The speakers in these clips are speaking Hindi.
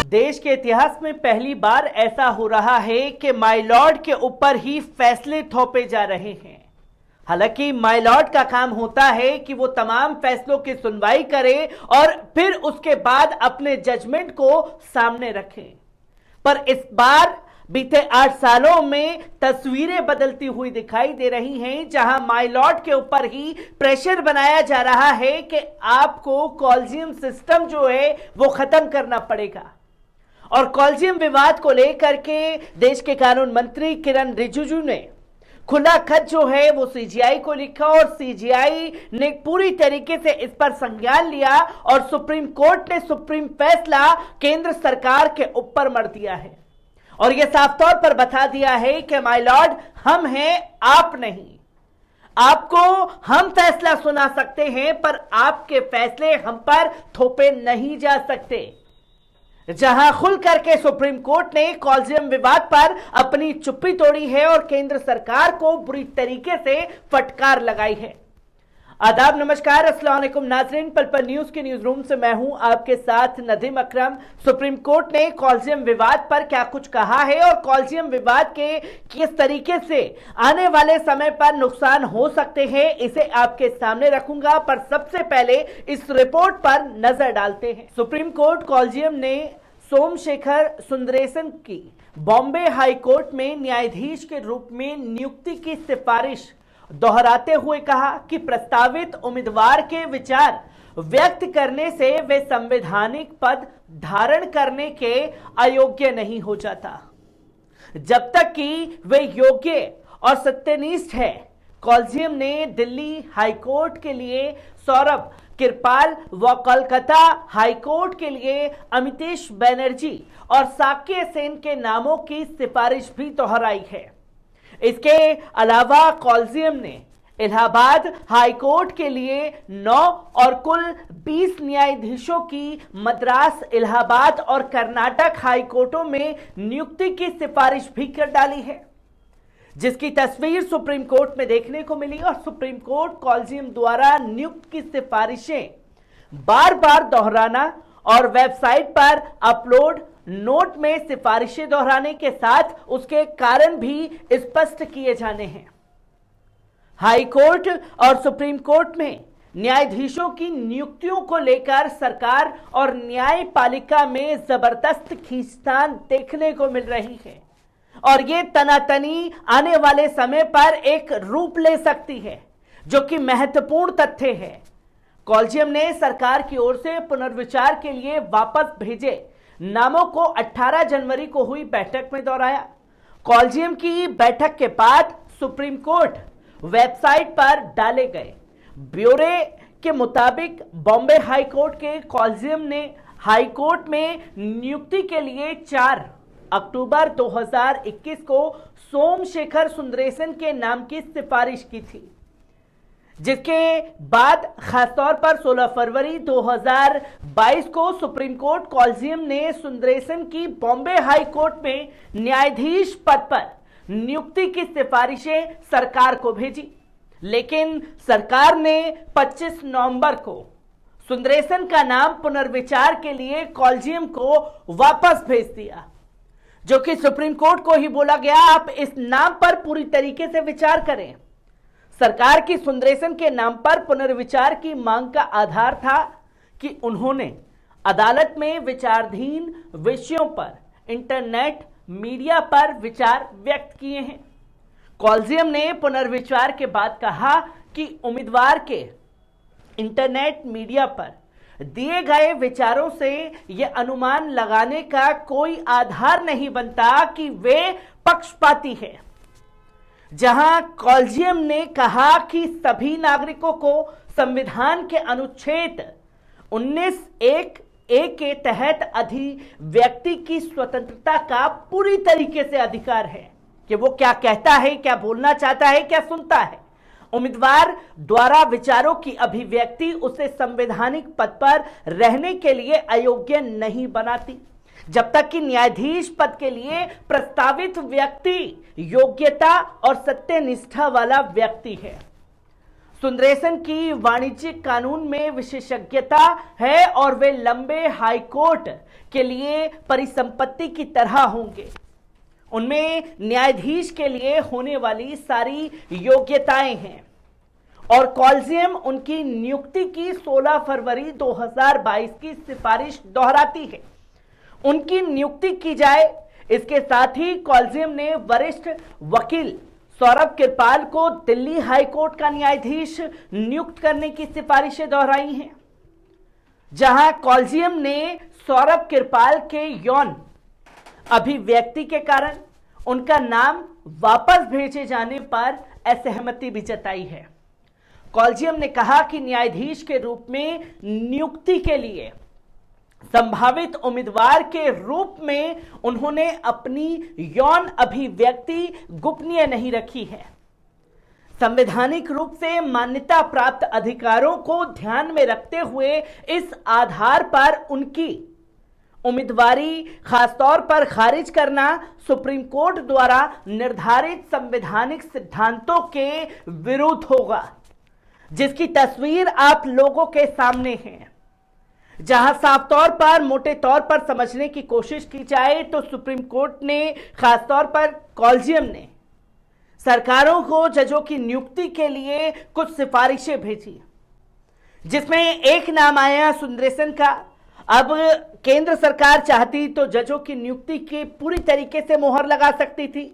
देश के इतिहास में पहली बार ऐसा हो रहा है कि माय लॉर्ड के ऊपर ही फैसले थोपे जा रहे हैं। हालांकि माय लॉर्ड का काम होता है कि वो तमाम फैसलों की सुनवाई करे और फिर उसके बाद अपने जजमेंट को सामने रखें, पर इस बार बीते 8 सालों में तस्वीरें बदलती हुई दिखाई दे रही हैं, जहां माय लॉर्ड के ऊपर ही प्रेशर बनाया जा रहा है कि आपको कॉलेजियम सिस्टम जो है वो खत्म करना पड़ेगा। और कॉलेजियम विवाद को लेकर के देश के कानून मंत्री किरण रिजिजू ने खुला खत जो है वो सीजीआई को लिखा और सीजीआई ने पूरी तरीके से इस पर संज्ञान लिया और सुप्रीम कोर्ट ने सुप्रीम फैसला केंद्र सरकार के ऊपर मर दिया है और यह साफ तौर पर बता दिया है कि माय लॉर्ड हम हैं, आप नहीं। आपको हम फैसला सुना सकते हैं पर आपके फैसले हम पर थोपे नहीं जा सकते। जहां खुल करके सुप्रीम कोर्ट ने कॉलेजियम विवाद पर अपनी चुप्पी तोड़ी है और केंद्र सरकार को बुरी तरीके से फटकार लगाई है। आदाब, नमस्कार, अस्सलाम वालेकुम नाज़रीन। पल पल न्यूज के न्यूज रूम से मैं हूं आपके साथ नदीम अकरम। सुप्रीम कोर्ट ने कॉलेजियम विवाद पर क्या कुछ कहा है और कॉलेजियम विवाद के किस तरीके से आने वाले समय पर नुकसान हो सकते हैं, इसे आपके सामने रखूंगा। पर सबसे पहले इस रिपोर्ट पर नजर डालते हैं। सुप्रीम कोर्ट कॉलेजियम ने सोमशेखर सुंदरेशन की बॉम्बे हाई कोर्ट में न्यायाधीश के रूप में नियुक्ति की सिफारिश दोहराते हुए कहा कि प्रस्तावित उम्मीदवार के विचार व्यक्त करने से वे संवैधानिक पद धारण करने के अयोग्य नहीं हो जाता जब तक कि वे योग्य और सत्यनिष्ठ है। कॉलेजियम ने दिल्ली हाईकोर्ट के लिए सौरभ कृपाल व कोलकाता हाईकोर्ट के लिए अमितेश बनर्जी और साक्य सेन के नामों की सिफारिश भी दोहराई है। इसके अलावा कॉलेजियम ने इलाहाबाद हाईकोर्ट के लिए 9 और कुल 20 न्यायाधीशों की मद्रास, इलाहाबाद और कर्नाटक हाईकोर्टों में नियुक्ति की सिफारिश भी कर डाली है, जिसकी तस्वीर सुप्रीम कोर्ट में देखने को मिली। और सुप्रीम कोर्ट कॉलेजियम द्वारा नियुक्त की सिफारिशें बार बार दोहराना और वेबसाइट पर अपलोड नोट में सिफारिशें दोहराने के साथ उसके कारण भी स्पष्ट किए जाने हैं। हाई कोर्ट और सुप्रीम कोर्ट में न्यायाधीशों की नियुक्तियों को लेकर सरकार और न्यायपालिका में जबरदस्त खींचतान देखने को मिल रही है और ये तनातनी आने वाले समय पर एक रूप ले सकती है, जो कि महत्वपूर्ण तथ्य है। कॉलेजियम ने सरकार की ओर से पुनर्विचार के लिए वापस भेजे नामों को 18 जनवरी को हुई बैठक में दोहराया। कॉलेजियम की बैठक के बाद सुप्रीम कोर्ट वेबसाइट पर डाले गए ब्यौरे के मुताबिक बॉम्बे हाई कोर्ट के कॉलेजियम ने हाई कोर्ट में नियुक्ति के लिए 4 अक्टूबर 2021 को सोमशेखर सुंदरेशन के नाम की सिफारिश की थी, जिसके बाद खासतौर पर 16 फरवरी 2022 को सुप्रीम कोर्ट कॉलेजियम ने सुंदरेशन की बॉम्बे हाई कोर्ट में न्यायाधीश पद पर नियुक्ति की सिफारिशें सरकार को भेजी। लेकिन सरकार ने 25 नवंबर को सुंदरेशन का नाम पुनर्विचार के लिए कॉलेजियम को वापस भेज दिया, जो कि सुप्रीम कोर्ट को ही बोला गया आप इस नाम पर पूरी तरीके से विचार करें। सरकार की सुंदरेशन के नाम पर पुनर्विचार की मांग का आधार था कि उन्होंने अदालत में विचाराधीन विषयों पर इंटरनेट मीडिया पर विचार व्यक्त किए हैं। कॉलेजियम ने पुनर्विचार के बाद कहा कि उम्मीदवार के इंटरनेट मीडिया पर दिए गए विचारों से यह अनुमान लगाने का कोई आधार नहीं बनता कि वे पक्षपाती हैं। जहां कॉलेजियम ने कहा कि सभी नागरिकों को संविधान के अनुच्छेद 19(1)(a) के तहत अभिव्यक्ति की स्वतंत्रता का पूरी तरीके से अधिकार है कि वो क्या कहता है, क्या बोलना चाहता है, क्या सुनता है। उम्मीदवार द्वारा विचारों की अभिव्यक्ति उसे संवैधानिक पद पर रहने के लिए अयोग्य नहीं बनाती जब तक कि न्यायाधीश पद के लिए प्रस्तावित व्यक्ति योग्यता और सत्यनिष्ठा वाला व्यक्ति है। सुंदरेशन की वाणिज्यिक कानून में विशेषज्ञता है और वे लंबे हाईकोर्ट के लिए परिसंपत्ति की तरह होंगे। उनमें न्यायाधीश के लिए होने वाली सारी योग्यताएं हैं और कॉलेजियम उनकी नियुक्ति की 16 फरवरी 2022 की सिफारिश दोहराती है। उनकी नियुक्ति की जाए। इसके साथ ही कॉलेजियम ने वरिष्ठ वकील सौरभ कृपाल को दिल्ली हाईकोर्ट का न्यायाधीश नियुक्त करने की सिफारिशें दोहराई हैं, जहां कॉलेजियम ने सौरभ कृपाल के यौन अभिव्यक्ति के कारण उनका नाम वापस भेजे जाने पर असहमति भी जताई है। कॉलेजियम ने कहा कि न्यायाधीश के रूप में नियुक्ति के लिए संभावित उम्मीदवार के रूप में उन्होंने अपनी यौन अभिव्यक्ति गोपनीय नहीं रखी है। संवैधानिक रूप से मान्यता प्राप्त अधिकारों को ध्यान में रखते हुए इस आधार पर उनकी उम्मीदवारी खासतौर पर खारिज करना सुप्रीम कोर्ट द्वारा निर्धारित संवैधानिक सिद्धांतों के विरुद्ध होगा, जिसकी तस्वीर आप लोगों के सामने है। जहां साफ तौर पर मोटे तौर पर समझने की कोशिश की जाए तो सुप्रीम कोर्ट ने खासतौर पर कॉलेजियम ने सरकारों को जजों की नियुक्ति के लिए कुछ सिफारिशें भेजी, जिसमें एक नाम आया सुंदरेशन का। अब केंद्र सरकार चाहती तो जजों की नियुक्ति की पूरी तरीके से मोहर लगा सकती थी।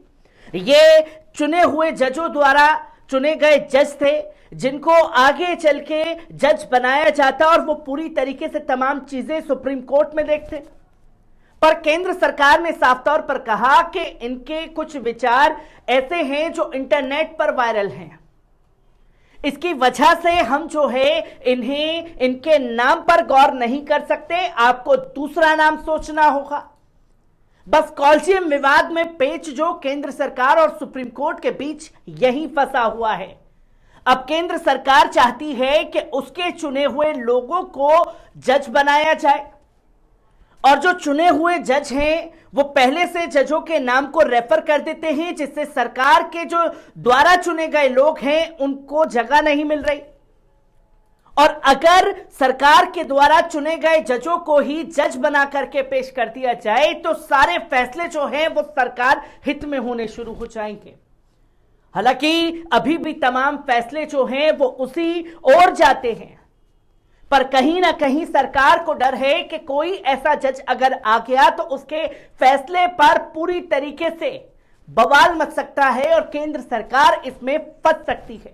ये चुने हुए जजों द्वारा चुने गए जज थे जिनको आगे चल के जज बनाया जाता और वो पूरी तरीके से तमाम चीजें सुप्रीम कोर्ट में देखते। पर केंद्र सरकार ने साफ तौर पर कहा कि इनके कुछ विचार ऐसे हैं जो इंटरनेट पर वायरल हैं। इसकी वजह से हम जो है इन्हें इनके नाम पर गौर नहीं कर सकते, आपको दूसरा नाम सोचना होगा। बस कॉलेजियम विवाद में पेच जो केंद्र सरकार और सुप्रीम कोर्ट के बीच यही फंसा हुआ है। अब केंद्र सरकार चाहती है कि उसके चुने हुए लोगों को जज बनाया जाए और जो चुने हुए जज हैं वो पहले से जजों के नाम को रेफर कर देते हैं, जिससे सरकार के जो द्वारा चुने गए लोग हैं उनको जगह नहीं मिल रही। और अगर सरकार के द्वारा चुने गए जजों को ही जज बना करके पेश कर दिया जाए तो सारे फैसले जो हैं वो सरकार हित में होने शुरू हो जाएंगे। हालांकि अभी भी तमाम फैसले जो हैं वो उसी ओर जाते हैं, पर कहीं ना कहीं सरकार को डर है कि कोई ऐसा जज अगर आ गया तो उसके फैसले पर पूरी तरीके से बवाल मच सकता है और केंद्र सरकार इसमें फंस सकती है।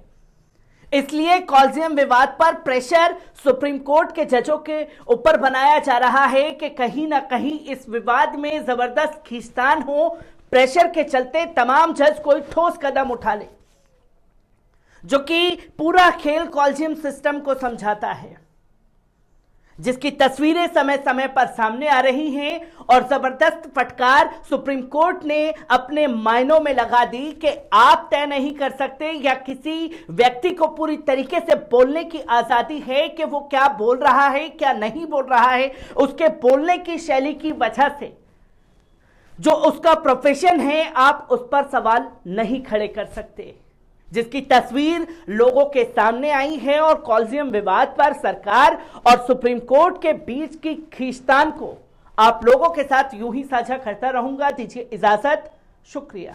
इसलिए कॉलेजियम विवाद पर प्रेशर सुप्रीम कोर्ट के जजों के ऊपर बनाया जा रहा है कि कहीं ना कहीं इस विवाद में जबरदस्त खींचतान हो। प्रेशर के चलते तमाम जज कोई ठोस कदम उठा ले, जो कि पूरा खेल कॉलेजियम सिस्टम को समझाता है, जिसकी तस्वीरें समय समय पर सामने आ रही हैं। और जबरदस्त फटकार सुप्रीम कोर्ट ने अपने मायनों में लगा दी कि आप तय नहीं कर सकते या किसी व्यक्ति को पूरी तरीके से बोलने की आजादी है कि वो क्या बोल रहा है क्या नहीं बोल रहा है। उसके बोलने की शैली की वजह से जो उसका प्रोफेशन है आप उस पर सवाल नहीं खड़े कर सकते, जिसकी तस्वीर लोगों के सामने आई है। और कॉलेजियम विवाद पर सरकार और सुप्रीम कोर्ट के बीच की खींचतान को आप लोगों के साथ यूं ही साझा करता रहूंगा। दीजिए इजाजत, शुक्रिया।